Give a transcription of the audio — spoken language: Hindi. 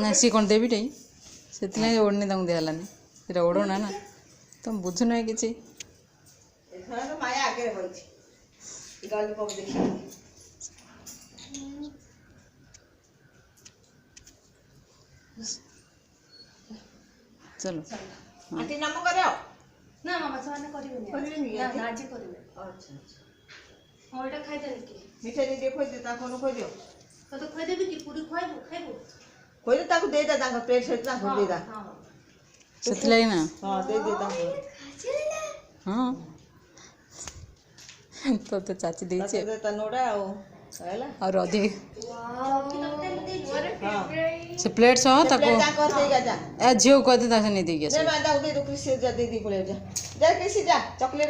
ना सी कौन देवी टाई से ओढ़नी तक दिहलानी से ओढ़ना ना तुम बुझु ना कि चलो आंटी नाम करो ना मामा से करिवेनी ना ना जी करिवे। अच्छा हां एटा खाइ देनी कि मिठाई दे खोइ दे ता कोन खोइ दियो तो खोइ देबी कि पूरी खाइबो खाइबो खोइ दे ताको दे दे ताको प्लेट से ता खोइ दे दा हां से ना हां दे ताको हाँ तो चाची दी दे ता नोडा हैला और अधिक हां से प्लेट सह ताको प्लेट ता कर देगा जा ए झियो कह दे ता से नहीं दी ले बांधा दे दो कृषि जा दे दी बोले जा जा कृषि जा चॉकलेट